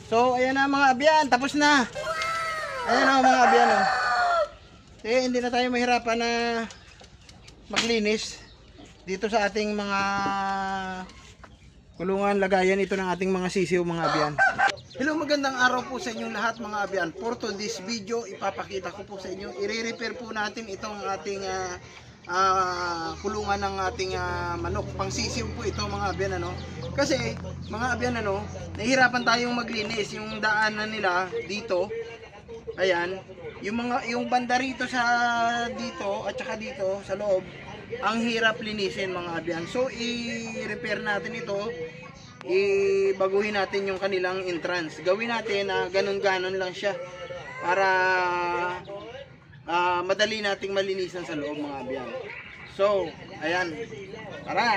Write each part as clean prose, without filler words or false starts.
So, ayan na mga abyan, tapos na. Ayan na mga abyan. Oh. Hindi na tayo mahirapan na maglinis dito sa ating mga kulungan, lagayan ito ng ating mga sisiw mga abyan. Hello, magandang araw po sa inyong lahat mga abyan. For today's video, ipapakita ko po sa inyo, i-repair po natin itong ating kulungan ng ating manok. Pangsisiw po ito mga abyan ano. Kasi mga abyan ano, nahihirapan tayong maglinis yung daanan nila dito. Ayan, yung banda rito sa dito at saka dito sa loob, ang hirap linisin mga abyan. So i-repair natin ito. Ibaguhin natin yung kanilang entrance. Gawin natin na ganun-ganon lang siya para madali nating malinisan sa loob mga abyan. So, ayan. Tara!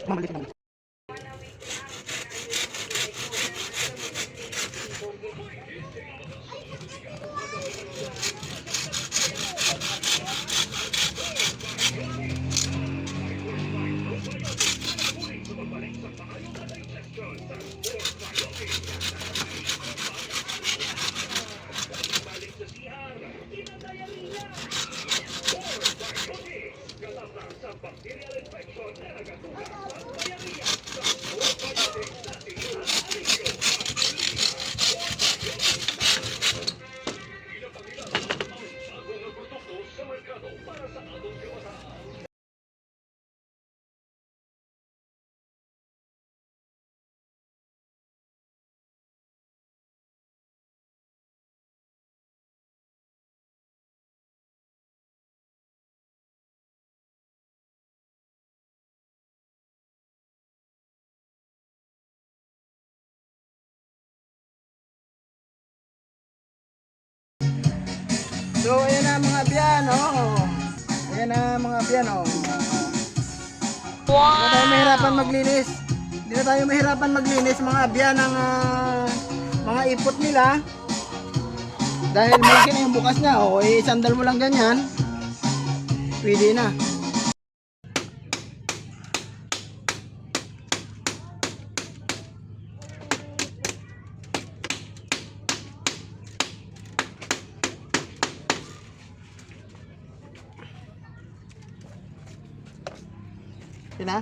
Mamalik naman. So ayan na mga abyan, oh. Ayan na mga abyan, oh. Wow! Hindi na tayo mahirapan maglinis. Hindi na tayo mahirapan maglinis mga abyan ng mga ipot nila. Dahil malaki na yung bukas niya, oh. Sandal mo lang ganyan. Pwede na. Na?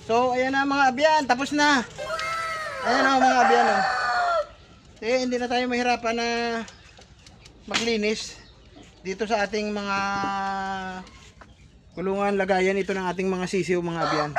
So, ayan na mga abyan, tapos na. Ayan na mga abyan. Oh. Hindi na tayo mahirapan na maglinis dito sa ating mga kulungan, lagayan ito ng ating mga sisiw mga abyan.